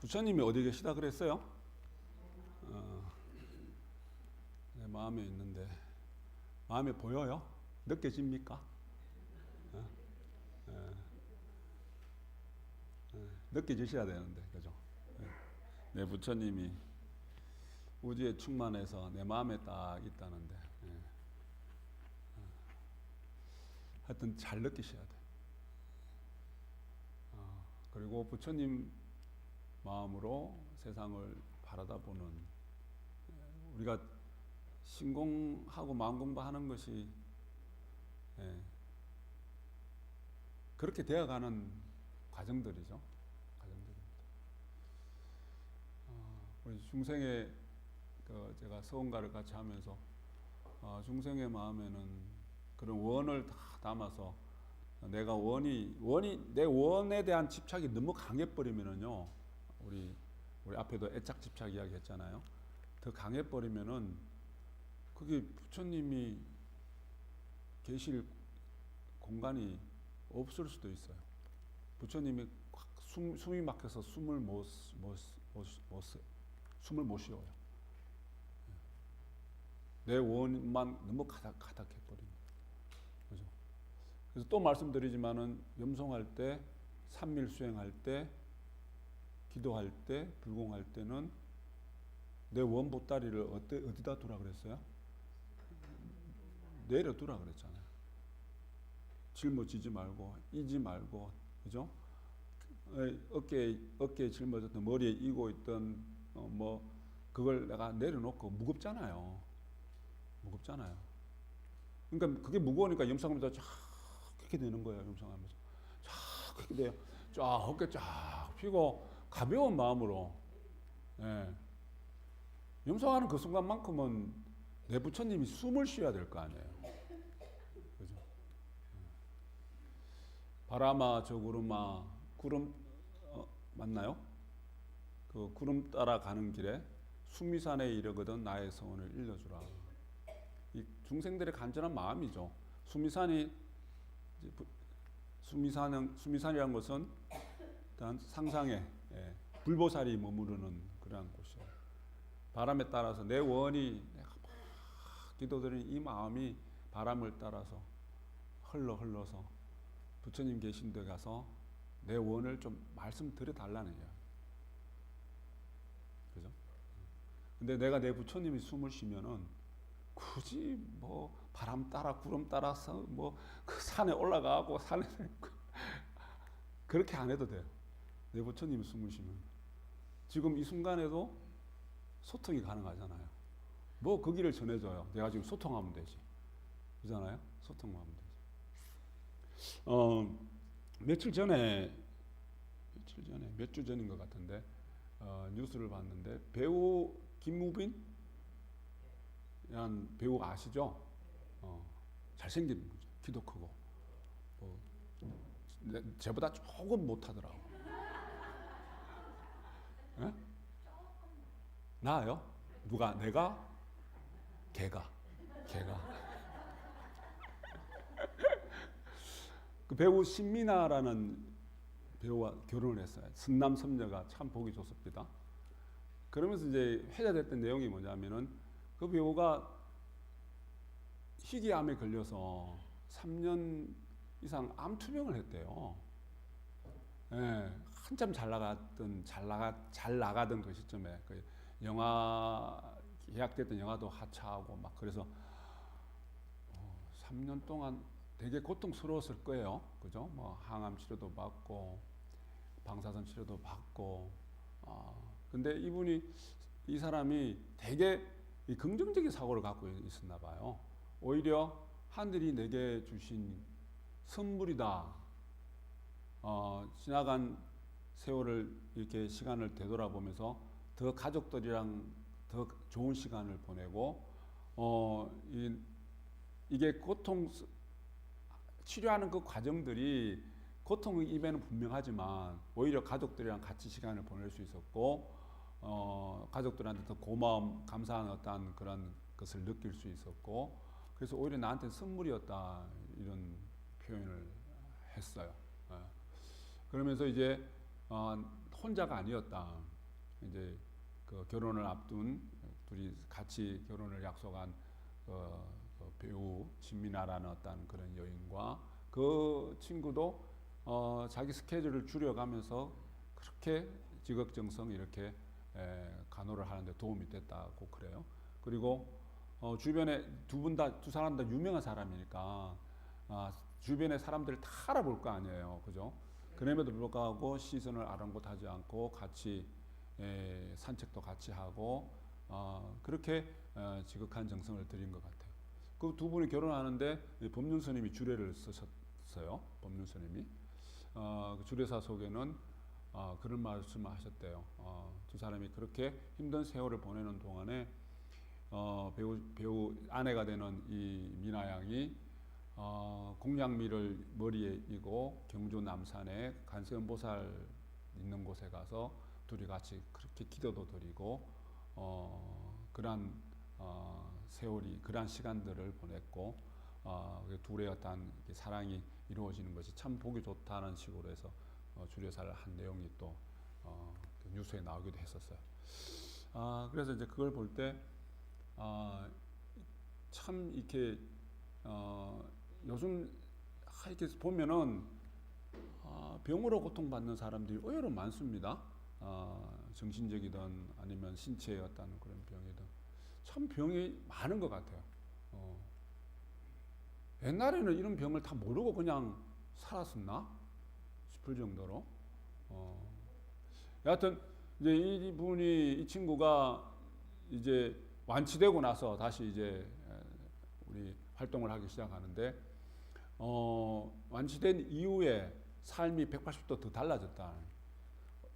부처님이 어디 계시다 그랬어요? 내 마음에 있는데 마음에 보여요? 느껴집니까? 느껴지셔야 되는데, 그죠? 내 부처님이 우주에 충만해서 내 마음에 딱 있다는데, 하여튼 잘 느끼셔야 돼. 그리고 부처님 마음으로 세상을 바라다 보는, 우리가 신공하고 마음공부하는 것이 그렇게 되어가는 과정들이죠. 과정들입니다. 우리 중생의 제가 서원가를 같이 하면서 중생의 마음에는 그런 원을 다 담아서 내가 내 원에 대한 집착이 너무 강해버리면은요, 우리 앞에도 애착 집착 이야기 했잖아요. 더 강해버리면은 그게 부처님이 계실 공간이 없을 수도 있어요. 부처님이 숨이 막혀서 숨을 못 쉬어요. 내 원만 너무 가닥해버립니다. 그죠? 그래서 또 말씀드리지만은 염송할 때, 삼밀 수행할 때, 기도할 때, 불공할 때는 내 원 보따리를 어디다 두라 그랬어요? 내려두라 그랬잖아요. 짊어지지 말고, 이지 말고, 그죠? 어깨에 짊어졌던, 머리에 이고 있던, 그걸 내가 내려놓고 무겁잖아요. 그러니까 그게 무거우니까 염상하면서 쫙 그렇게 되는 거예요. 염상하면서 쫙 그렇게 돼요. 쫙 어깨 쫙 펴고 가벼운 마음으로, 염상하는 그 순간만큼은 내 부처님이 숨을 쉬어야 될 거 아니에요. 그죠? 바람아 저 구름아, 구름 맞나요? 그 구름 따라 가는 길에 수미산에 이르거든 나의 서원을 일러주라. 이 중생들의 간절한 마음이죠. 수미산이란 것은 일단 상상에 불보살이 머무르는 그러한 곳이에요. 바람에 따라서 내 원이 내가 막 기도드리는 이 마음이 바람을 따라서 흘러서 부처님 계신 데 가서 내 원을 좀 말씀드려 달라는 거예요. 그죠? 근데 내가 내 부처님이 숨을 쉬면은 굳이 바람 따라 구름 따라서 그 산에 올라가고 산에 그렇게 안 해도 돼요. 내 부처님이 숨을 쉬면 지금 이 순간에도 소통이 가능하잖아요. 그 길을 전해줘요. 내가 지금 소통하면 되지. 그잖아요? 소통하면 되지. 몇 주 전인 것 같은데, 뉴스를 봤는데, 배우 김무빈? 이란 배우 아시죠? 잘생긴 분이죠. 키도 크고. 제보다 조금 못하더라고. 예? 나요? 누가? 내가? 걔가. 그 배우 신미나라는 배우와 결혼을 했어요. 순남 선녀가 참 보기 좋습니다. 그러면서 이제 회자됐던 내용이 뭐냐면은 그 배우가 희귀암에 걸려서 3년 이상 암 투병을 했대요. 한참 잘 나가던 그 시점에 그 영화 계약됐던 영화도 하차하고 막 그래서 3년 동안 되게 고통스러웠을 거예요. 그죠? 항암 치료도 받고 방사선 치료도 받고. 근데 이 사람이 되게 긍정적인 사고를 갖고 있었나 봐요. 오히려 하늘이 내게 주신 선물이다. 지나간 세월을 이렇게 시간을 되돌아보면서 더 가족들이랑 더 좋은 시간을 보내고, 이게 치료하는 그 과정들이 고통의 입에는 분명하지만 오히려 가족들이랑 같이 시간을 보낼 수 있었고, 가족들한테 더 고마움, 감사한 어떤 그런 것을 느낄 수 있었고, 그래서 오히려 나한테 선물이었다 이런 표현을 했어요. 그러면서 이제 혼자가 아니었다. 이제 그 결혼을 앞둔 둘이 같이 결혼을 약속한 배우 진미나라는 어떤 그런 여인과 그 친구도 자기 스케줄을 줄여가면서 그렇게 지극정성 이렇게 간호를 하는데 도움이 됐다고 그래요. 그리고 주변에 두 사람 다 유명한 사람이니까 주변의 사람들을 다 알아볼 거 아니에요, 그죠? 그럼에도 불구하고 시선을 아랑곳하지 않고 같이 산책도 같이 하고 그렇게 지극한 정성을 들인 것 같아요. 그 두 분이 결혼하는데 법륜 스님이 주례를 쓰셨어요. 법륜 스님이 그 주례사 속에는 그런 말씀을 하셨대요. 두 사람이 그렇게 힘든 세월을 보내는 동안에 배우 아내가 되는 이 미나 양이 공양미를 머리에 이고 경주 남산에 관세음보살 있는 곳에 가서 둘이 같이 그렇게 기도도 드리고 그러한 세월이 그러한 시간들을 보냈고 둘의 어떤 사랑이 이루어지는 것이 참 보기 좋다는 식으로 해서 주례사를 한 내용이 또 뉴스에 나오기도 했었어요. 그래서 이제 그걸 볼 때 참 이렇게 요즘 이렇게 보면은 병으로 고통받는 사람들이 의외로 많습니다. 정신적이든 아니면 신체의 어떤 그런 병이든 참 병이 많은 것 같아요. 옛날에는 이런 병을 다 모르고 그냥 살았었나 싶을 정도로. 여하튼 이제 이 친구가 이제 완치되고 나서 다시 이제 우리 활동을 하기 시작하는데 완치된 이후에 삶이 180도 더 달라졌다.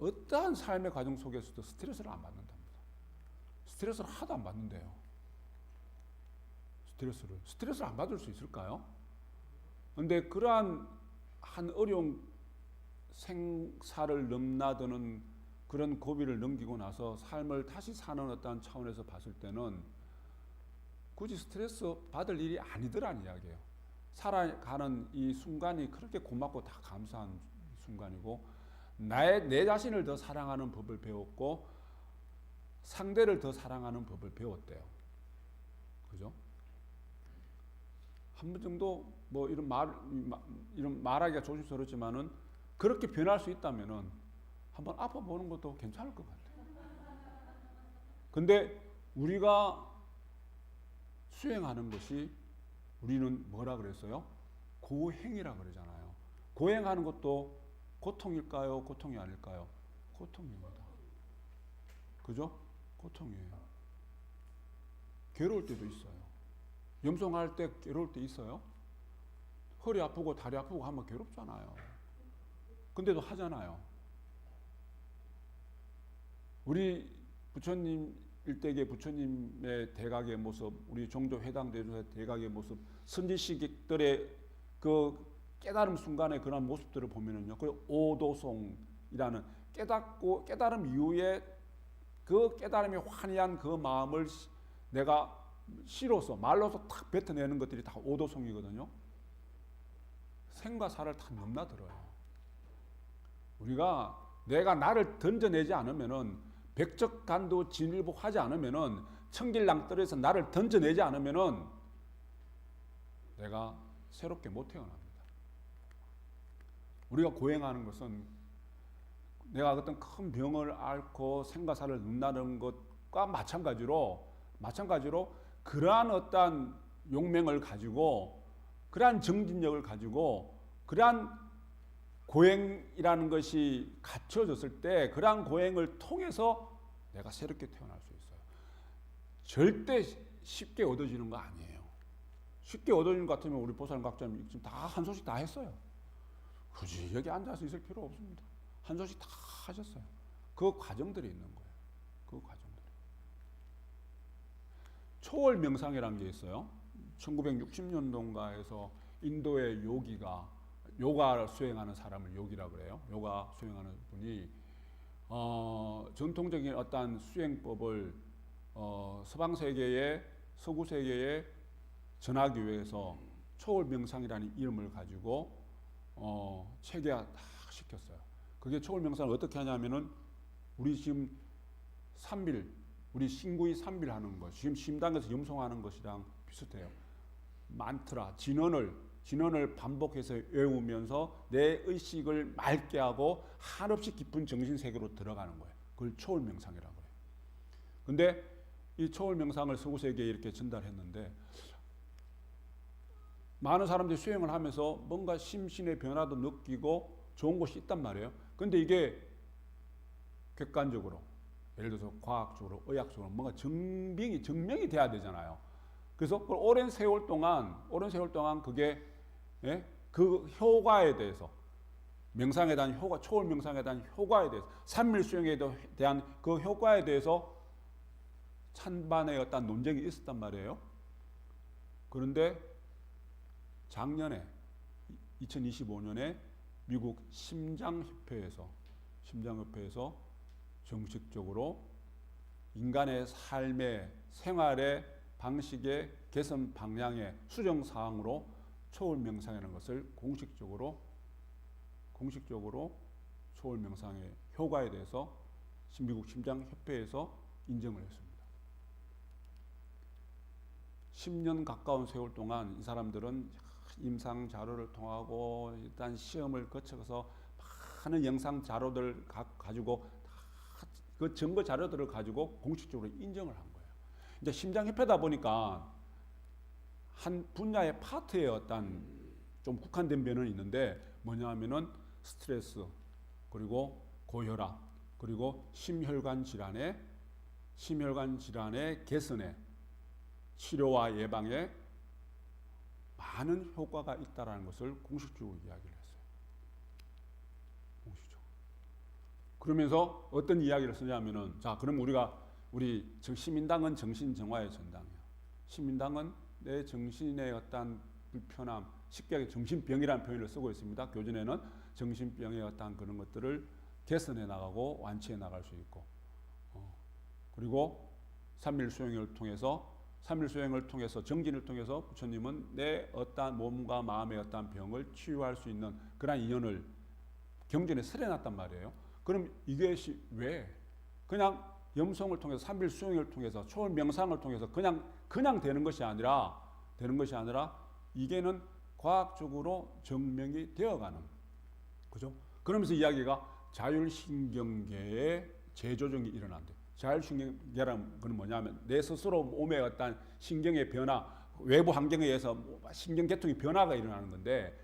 어떠한 삶의 과정 속에서도 스트레스를 안 받는답니다. 스트레스를 하나도 안 받는데요. 스트레스를 안 받을 수 있을까요? 근데 그러한 한 어려운 생사를 넘나드는 그런 고비를 넘기고 나서 삶을 다시 사는 어떤 차원에서 봤을 때는 굳이 스트레스 받을 일이 아니더라는 이야기예요. 살아가는 이 순간이 그렇게 고맙고 다 감사한 순간이고 내 자신을 더 사랑하는 법을 배웠고 상대를 더 사랑하는 법을 배웠대요. 그죠? 한 번 정도 뭐 이런 말하기가 조심스럽지만은 그렇게 변할 수 있다면은 한번 아파보는 것도 괜찮을 것 같아요. 근데 우리가 수행하는 것이 우리는 뭐라 그랬어요? 고행이라 그러잖아요. 고행하는 것도 고통일까요? 고통이 아닐까요? 고통입니다. 그죠? 고통이에요. 괴로울 때도 있어요. 염송할 때 괴로울 때 있어요. 허리 아프고 다리 아프고 하면 괴롭잖아요. 근데도 하잖아요. 우리 부처님 일대계 부처님의 대각의 모습, 우리 종조 회당 대조의 대각의 모습, 선지식들의 그 깨달음 순간의 그런 모습들을 보면은요, 그 오도송이라는 깨닫고 깨달음 이후에 그 깨달음이 환희한 그 마음을 내가 시로서 말로서 탁 뱉어내는 것들이 다 오도송이거든요. 생과 사를 다 넘나들어요. 우리가 내가 나를 던져내지 않으면은 백적간도 진일보하지 않으면은 청길낭떠러에서 나를 던져내지 않으면은 내가 새롭게 못 태어납니다. 우리가 고행하는 것은 내가 어떤 큰 병을 앓고 생과 사를 넘나드는 것과 마찬가지로 그러한 어떠한 용맹을 가지고 그러한 정진력을 가지고 그러한 고행이라는 것이 갖춰졌을 때 그러한 고행을 통해서 내가 새롭게 태어날 수 있어요. 절대 쉽게 얻어지는 거 아니에요. 쉽게 얻어지는 것 같으면 우리 보살님 각자님 지금 다 한 소식 다 했어요. 굳이 여기 앉아서 있을 필요 없습니다. 한 소식 다 하셨어요. 그 과정들이 있는 거예요. 그 과정들이. 초월 명상이라는 게 있어요. 1960년도인가에서 인도의 요가 수행하는 사람을 요기라고 그래요. 요가 수행하는 분이 전통적인 어떤 수행법을 서방 세계에 서구 세계에 전하기 위해서 초월 명상이라는 이름을 가지고 체계화 다 시켰어요. 그게 초월 명상을 어떻게 하냐면은 우리 지금 삼빌, 우리 신구이 삼빌 하는 것, 지금 심당에서 염송하는 것이랑 비슷해요. 만트라, 진언을 반복해서 외우면서 내 의식을 맑게 하고 한없이 깊은 정신 세계로 들어가는 거예요. 그걸 초월 명상이라고 해요. 근데 이 초월 명상을 서구세계에 이렇게 전달했는데 많은 사람들이 수행을 하면서 뭔가 심신의 변화도 느끼고 좋은 것이 있단 말이에요. 근데 이게 객관적으로, 예를 들어서 과학적으로, 의학적으로 뭔가 증명이 돼야 되잖아요. 그래서 오랜 세월 동안 그게, 예? 그 효과에 대해서, 명상에 대한 효과, 초월 명상에 대한 효과에 대해서, 삼밀 수행에 대한 그 효과에 대해서 찬반의 어떤 논쟁이 있었단 말이에요. 그런데 작년에 2025년에 미국 심장협회에서 정식적으로 인간의 삶의 생활의 방식의 개선 방향의 수정 사항으로 초월 명상이라는 것을 공식적으로 초월 명상의 효과에 대해서 미국 심장협회에서 인정을 했습니다. 10년 가까운 세월 동안 이 사람들은 임상 자료를 통하고 일단 시험을 거쳐서 많은 영상 자료들 가지고 그 증거 자료들을 가지고 공식적으로 인정을 한 거예요. 이제 심장협회다 보니까 한 분야의 파트에 어떤 좀 국한된 면은 있는데 뭐냐면은 스트레스, 그리고 고혈압, 그리고 심혈관 질환의 개선에, 치료와 예방에 많은 효과가 있다라는 것을 공식적으로 이야기를 했어요. 공식적으로. 그러면서 어떤 이야기를 쓰냐면은, 자, 그럼 우리 시민당은 정신정화의 전당이야. 시민당은 내 정신의 어떤 불편함, 쉽게 정신병이라는 표현을 쓰고 있습니다. 교전에는 정신병의 어떤 그런 것들을 개선해 나가고 완치해 나갈 수 있고, 그리고 삼밀수행을 통해서 정진을 통해서 부처님은 내 어떠한 몸과 마음의 어떠한 병을 치유할 수 있는 그런 인연을 경전에 설해놨단 말이에요. 그럼 이것이 왜 그냥 염송을 통해서 삼빌 수행을 통해서 초월 명상을 통해서 그냥 되는 것이 아니라 이게는 과학적으로 증명이 되어가는, 그죠? 그러면서 이야기가 자율신경계의 재조정이 일어난대. 자율신경계란 건 뭐냐면 내 스스로 몸의 어떤 신경의 변화, 외부 환경에 의해서 신경계통의 변화가 일어나는 건데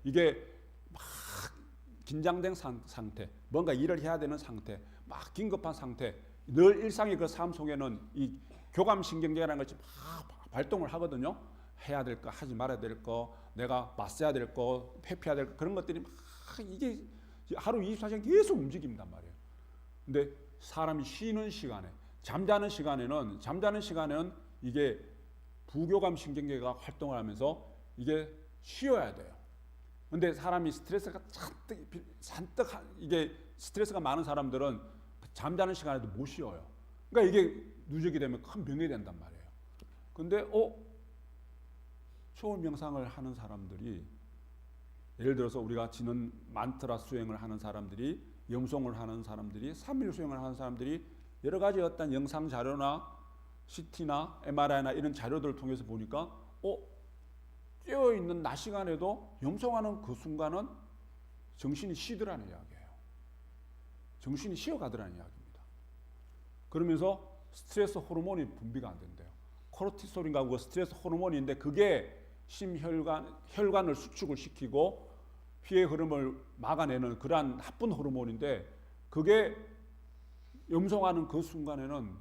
이게 막 긴장된 상태, 뭔가 일을 해야 되는 상태, 막 긴급한 상태, 늘 일상의 그 삶 속에는 이 교감신경계라는 것이 막 발동을 하거든요. 해야 될 거, 하지 말아야 될 거, 내가 맞서야 될 거, 회피해야 될 거, 그런 것들이 막 이게 하루 24시간 계속 움직인단 말이에요. 근데 사람이 쉬는 시간에, 잠자는 시간에는 이게 부교감 신경계가 활동을 하면서 이게 쉬어야 돼요. 근데 사람이 스트레스가 잔뜩 이게 스트레스가 많은 사람들은 잠자는 시간에도 못 쉬어요. 그러니까 이게 누적이 되면 큰 병이 된단 말이에요. 근데 초월 명상을 하는 사람들이, 예를 들어서 우리가 지는 만트라 수행을 하는 사람들이, 염송을 하는 사람들이, 삼밀 수행을 하는 사람들이 여러 가지 어떤 영상 자료나 CT나 MRI나 이런 자료들을 통해서 보니까 깨어 있는 낮 시간에도 염송하는 그 순간은 정신이 쉬더라는 이야기예요. 정신이 쉬어가더라는 이야기입니다. 그러면서 스트레스 호르몬이 분비가 안 된대요. 코르티솔인가 그거 스트레스 호르몬인데 그게 혈관을 수축을 시키고 피의 흐름을 막아내는 그러한 나쁜 호르몬인데 그게 염송하는 그 순간에는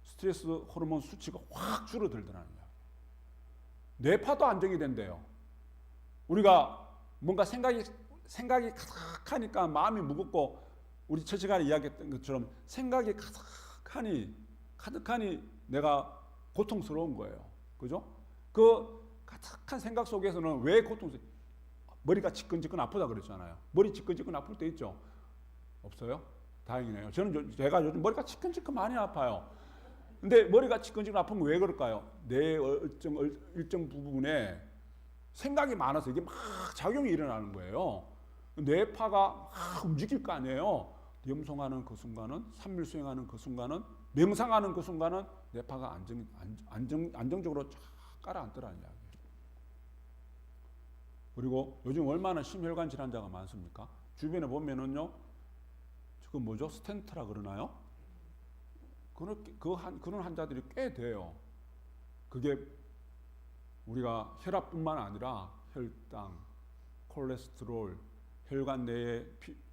스트레스 호르몬 수치가 확 줄어들더라는 이야기. 뇌파도 안정이 된대요. 우리가 뭔가 생각이 가득하니까 마음이 무겁고, 우리 첫 시간에 이야기했던 것처럼 생각이 가득하니 내가 고통스러운 거예요. 그죠? 그 가득한 생각 속에서는 왜 고통스러워? 머리가 지끈지끈 아프다 그랬잖아요. 머리 지끈지끈 아플 때 있죠? 없어요? 다행이네요. 제가 요즘 머리가 지끈지끈 많이 아파요. 근데 머리가 지끈지끈 아프면 왜 그럴까요? 뇌 일정 부분에 생각이 많아서 이게 막 작용이 일어나는 거예요. 뇌파가 움직일 거 아니에요. 염송하는 그 순간은, 삼밀 수행하는 그 순간은, 명상하는 그 순간은 뇌파가 안정적으로 쫙 깔아앉더라는 이야기예요. 그리고 요즘 얼마나 심혈관 질환자가 많습니까? 주변에 보면은요, 그 뭐죠? 스텐트라 그러나요? 그런 환자들이 꽤 돼요. 그게 우리가 혈압뿐만 아니라 혈당, 콜레스테롤, 혈관 내의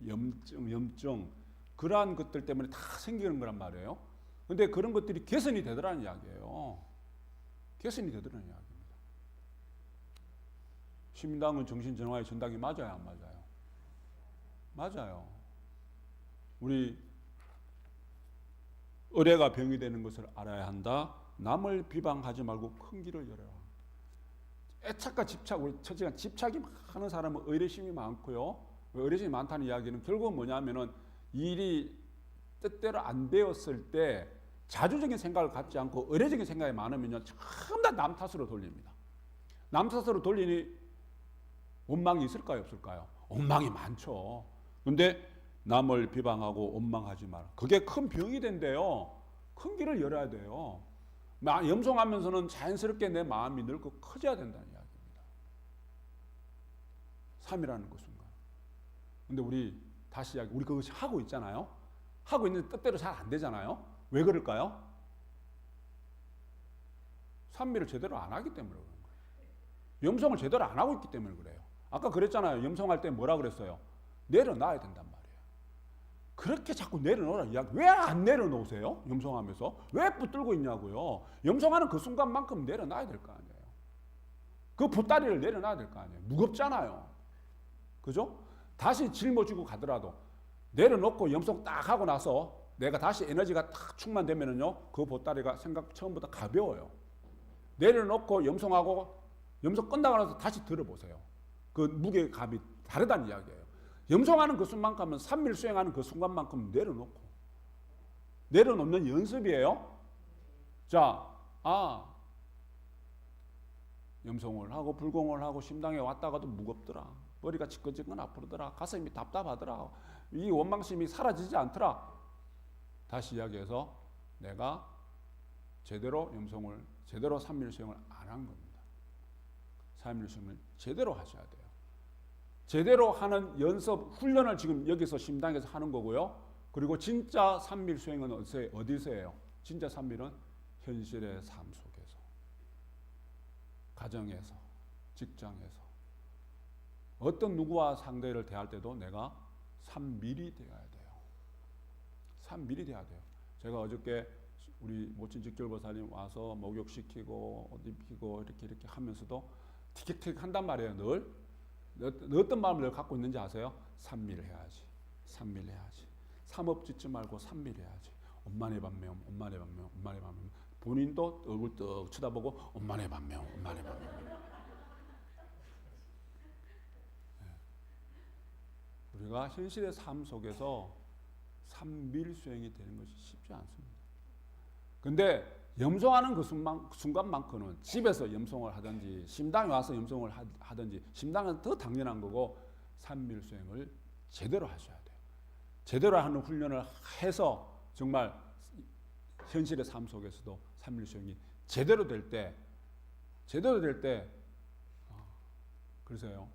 염증 그러한 것들 때문에 다 생기는 거란 말이에요. 근데 그런 것들이 개선이 되더라는 이야기예요. 개선이 되더라는 이야기입니다. 심당은 정신정화의 전당이 맞아요, 안 맞아요? 맞아요. 우리 의뢰가 병이 되는 것을 알아야 한다. 남을 비방하지 말고 큰 길을 열어라. 애착과 집착, 우리 처지가 집착이 많은 사람은 의뢰심이 많고요. 의뢰심이 많다는 이야기는 결국은 뭐냐면은 일이 뜻대로 안 되었을 때 자주적인 생각을 갖지 않고 의뢰적인 생각이 많으면요, 전부 다 남 탓으로 돌립니다. 남 탓으로 돌리니 원망이 있을까요, 없을까요? 원망이 많죠. 근데 남을 비방하고 원망하지 마라. 그게 큰 병이 된대요. 큰 길을 열어야 돼요. 염송하면서는 자연스럽게 내 마음이 늙고 커져야 된다는 이야기입니다. 3이라는 그 순간. 근데 우리 다시 이야기, 우리 그것이 하고 있잖아요. 하고 있는데 뜻대로 잘 안 되잖아요. 왜 그럴까요? 3미를 제대로 안 하기 때문에 그런 거예요. 염송을 제대로 안 하고 있기 때문에 그래요. 아까 그랬잖아요. 염송할 때 뭐라 그랬어요? 내려놔야 된단 말이에요. 그렇게 자꾸 내려놓으라 이야기. 왜 안 내려놓으세요? 염송하면서. 왜 붙들고 있냐고요. 염송하는 그 순간만큼 내려놔야 될 거 아니에요. 그 보따리를 내려놔야 될 거 아니에요. 무겁잖아요. 그죠? 다시 짊어지고 가더라도 내려놓고 염송 딱 하고 나서 내가 다시 에너지가 딱 충만되면은요, 그 보따리가 생각 처음보다 가벼워요. 내려놓고 염송하고 염송 끝나고 나서 다시 들어보세요. 그 무게감이 다르다는 이야기예요. 염송하는 그 순간만큼은 삼밀 수행하는 그 순간만큼 내려놓고 내려놓는 연습이에요. 자, 염송을 하고 불공을 하고 심당에 왔다가도 무겁더라. 머리가 지끈지끈 아프더라. 가슴이 답답하더라. 이 원망심이 사라지지 않더라. 다시 이야기해서 내가 제대로 염송을, 제대로 삼밀 수행을 안 한 겁니다. 삼밀 수행을 제대로 하셔야 돼요. 제대로 하는 연습, 훈련을 지금 여기서 심당에서 하는 거고요. 그리고 진짜 삼밀 수행은 어디서 해요? 진짜 삼밀은 현실의 삶 속에서, 가정에서, 직장에서, 어떤 누구와 상대를 대할 때도 내가 삼밀이 되어야 돼요. 삼밀이 돼야 돼요. 제가 어저께 우리 모친 직결보살님 와서 목욕시키고 옷 입히고 이렇게 하면서도 티격태격 한단 말이에요. 늘. 어떤 마음을 늘 갖고 있는지 아세요? 삼밀 해야지. 삼밀 해야지. 삼업 짓지 말고 삼밀 해야지. 엄마네 반면, 엄마네 반면, 엄마네 반면. 본인도 얼굴 떡 쳐다보고 엄마네 반면, 엄마네 반면. 우리가 현실의 삶 속에서 삼밀 수행이 되는 것이 쉽지 않습니다. 근데 염송하는 그 순간만큼은 집에서 염송을 하든지 심당에 와서 염송을 하든지, 심당은 더 당연한 거고 삼밀 수행을 제대로 하셔야 돼요. 제대로 하는 훈련을 해서 정말 현실의 삶 속에서도 삼밀 수행이 제대로 될 때 그래서요,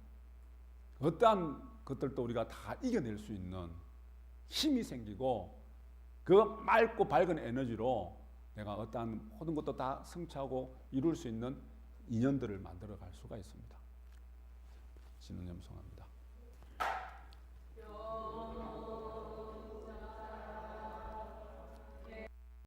어떠한 것들도 우리가 다 이겨낼 수 있는 힘이 생기고, 그 맑고 밝은 에너지로 내가 어떠한 모든 것도 다 성취하고 이룰 수 있는 인연들을 만들어 갈 수가 있습니다. 진은 염송합니다.